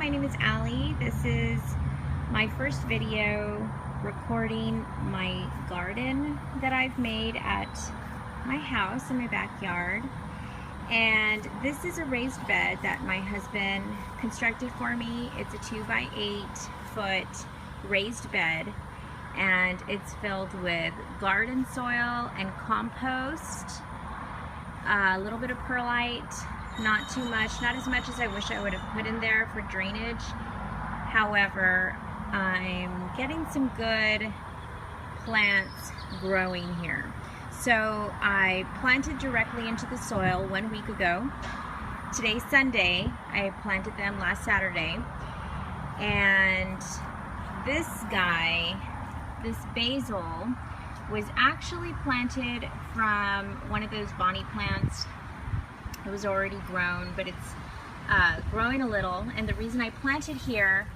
my name is Allie. This is my first video recording my garden that I've made at my house in my backyard. And this is a raised bed that my husband constructed for me. It's a 2x8 foot raised bed, and it's filled with garden soil and compost, a little bit of perlite, not too much, not as much as I wish I would have put in there for drainage. However, I'm getting some good plants growing here. So I planted directly into the soil 1 week ago. Today's Sunday. I planted them last Saturday. And this guy, this basil, was actually planted from one of those Bonnie plants. It was already grown, but it's growing a little. And the reason I planted here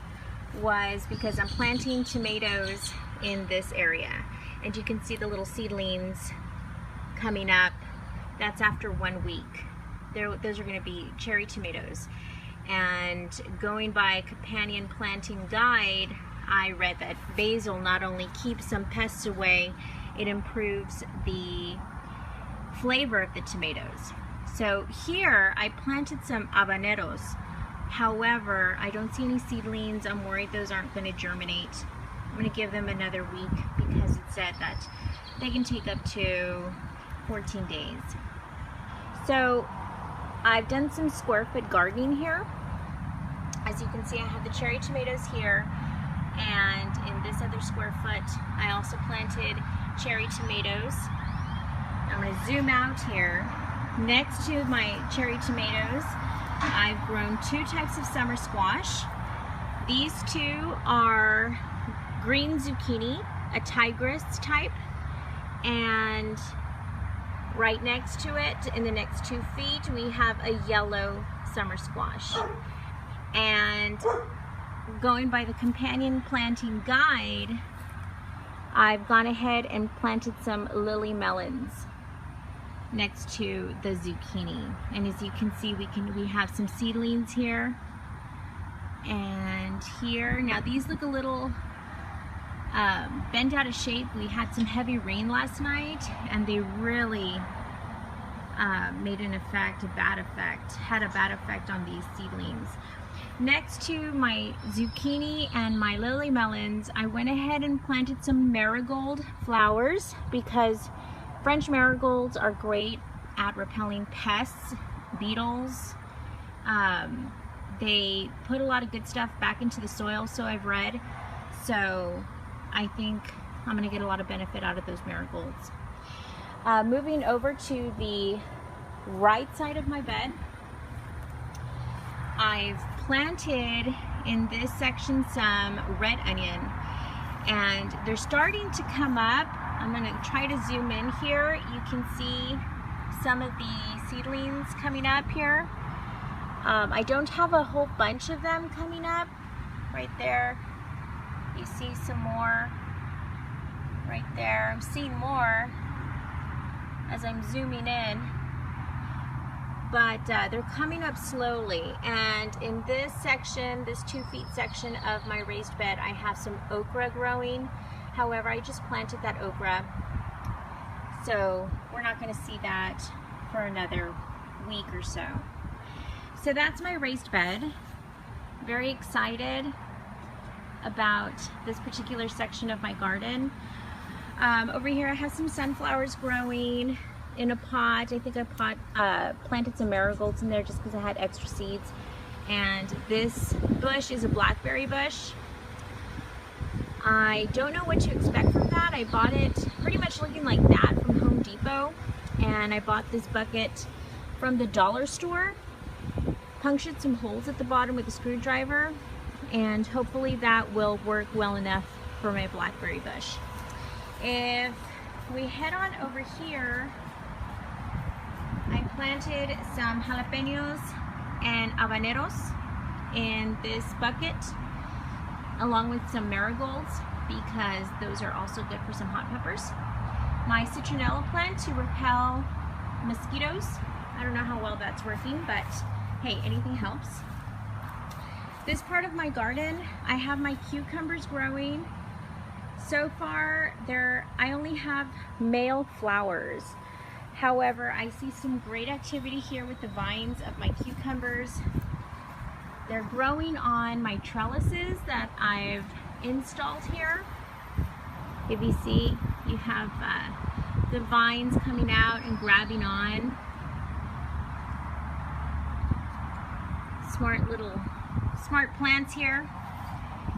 was because I'm planting tomatoes in this area. And you can see the little seedlings coming up. That's after 1 week. Those are going to be cherry tomatoes. And going by a companion planting guide, I read that basil not only keeps some pests away, it improves the flavor of the tomatoes. So here I planted some habaneros. However, I don't see any seedlings. I'm worried those aren't going to germinate. I'm going to give them another week because it said that they can take up to 14 days. So I've done some square foot gardening here. As you can see, I have the cherry tomatoes here, and in this other square foot I also planted cherry tomatoes. I'm going to zoom out here. Next to my cherry tomatoes, I've grown 2 types of summer squash. These 2 are green zucchini, a tigress type, and right next to it, in the next 2 feet, we have a yellow summer squash. And going by the companion planting guide, I've gone ahead and planted some lily melons next to the zucchini. And as you can see, we have some seedlings here and here. Now these look a little bent out of shape. We had some heavy rain last night, and they really made an effect, had a bad effect on these seedlings. Next to my zucchini and my lily melons, I went ahead and planted some marigold flowers because French marigolds are great at repelling pests, beetles. They put a lot of good stuff back into the soil, so I've read. So I think I'm going to get a lot of benefit out of those marigolds. Moving over to the right side of my bed, I've planted in this section some red onion, and they're starting to come up. I'm going to try to zoom in here. You can see some of the seedlings coming up here. I don't have a whole bunch of them coming up. Right there, you see some more right there. I'm seeing more as I'm zooming in, but they're coming up slowly. And in this section, this 2 feet section of my raised bed, I have some okra growing. However, I just planted that okra, so we're not going to see that for another week or so. So that's my raised bed. Very excited about this particular section of my garden. Over here I have some sunflowers growing in a pot. I think I planted some marigolds in there just because I had extra seeds. And this bush is a blackberry bush. I don't know what to expect from that. I bought it pretty much looking like that from Home Depot, and I bought this bucket from the dollar store, punctured some holes at the bottom with a screwdriver, and hopefully that will work well enough for my blackberry bush. If we head on over here, I planted some jalapenos and habaneros in this bucket, along with some marigolds, because those are also good for some hot peppers. My citronella plant to repel mosquitoes. I don't know how well that's working, but hey, anything helps. This part of my garden, I have my cucumbers growing. So far, I only have male flowers. However, I see some great activity here with the vines of my cucumbers. They're growing on my trellises that I've installed here. If you see, you have the vines coming out and grabbing on. Smart plants here.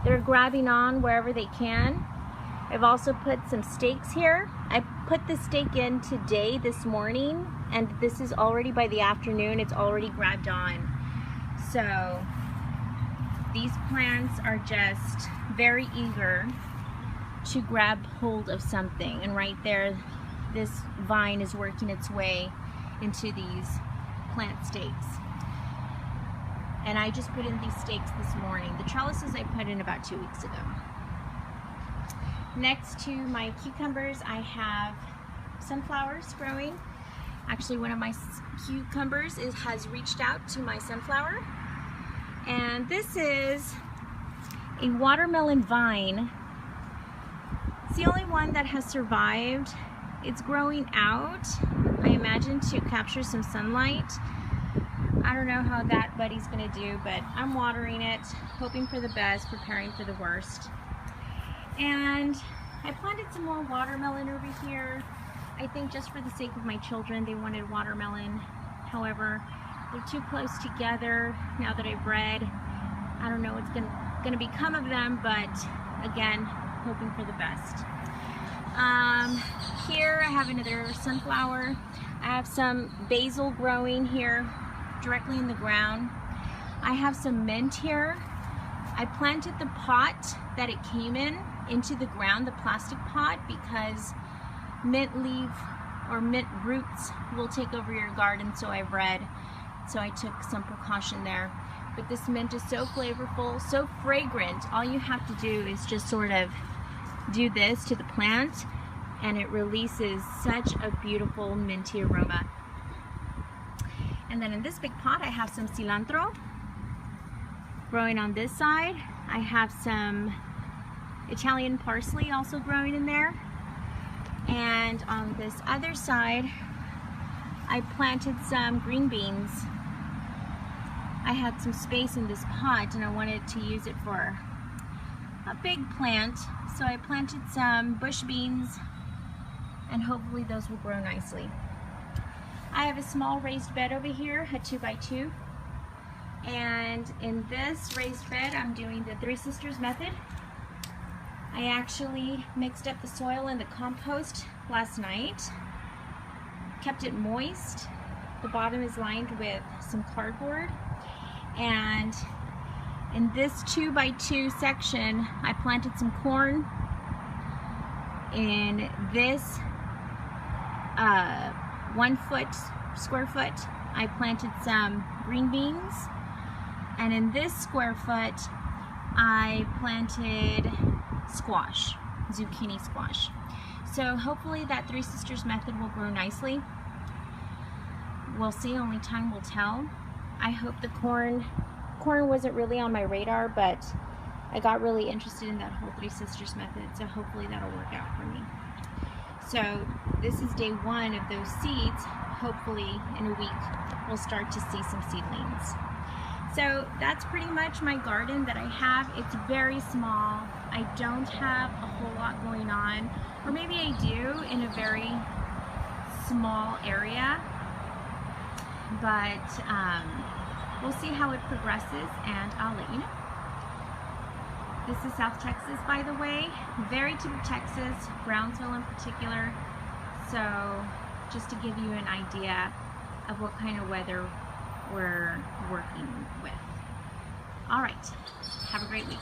They're grabbing on wherever they can. I've also put some stakes here. I put the stake in today, this morning, and this is already by the afternoon, it's already grabbed on. So these plants are just very eager to grab hold of something. And right there, this vine is working its way into these plant stakes. And I just put in these stakes this morning. The trellises I put in about 2 weeks ago. Next to my cucumbers, I have sunflowers growing. Actually, one of my cucumbers has reached out to my sunflower. And this is a watermelon vine. It's the only one that has survived. It's growing out, I imagine, to capture some sunlight. I don't know how that buddy's gonna do, but I'm watering it, hoping for the best, preparing for the worst. And I planted some more watermelon over here. I think just for the sake of my children, they wanted watermelon. However, they're too close together now that I've bred. I don't know what's gonna become of them, but again, hoping for the best. Here I have another sunflower. I have some basil growing here directly in the ground. I have some mint here. I planted the pot that it came in into the ground, the plastic pot, because mint leaf or mint roots will take over your garden, so I've read. So I took some precaution there. But this mint is so flavorful, so fragrant. All you have to do is just sort of do this to the plant and it releases such a beautiful minty aroma. And then in this big pot, I have some cilantro growing on this side. I have some Italian parsley also growing in there. And on this other side, I planted some green beans. I had some space in this pot and I wanted to use it for a big plant. So I planted some bush beans and hopefully those will grow nicely. I have a small raised bed over here, a 2x2. And in this raised bed, I'm doing the Three Sisters method. I actually mixed up the soil and the compost last night, kept it moist. The bottom is lined with some cardboard. And in this 2x2 section, I planted some corn. In this 1 square foot, I planted some green beans. And in this square foot, I planted squash, zucchini squash. So hopefully that Three Sisters method will grow nicely. We'll see, only time will tell. I hope the corn wasn't really on my radar, but I got really interested in that whole Three Sisters method, so hopefully that'll work out for me. So this is day 1 of those seeds. Hopefully in a week we'll start to see some seedlings. So that's pretty much my garden that I have. It's very small. I don't have a whole lot going on, or maybe I do in a very small area, but we'll see how it progresses and I'll let you know. This is South Texas, by the way, very typical Texas, Brownsville in particular. So just to give you an idea of what kind of weather we're working with. All right, have a great week.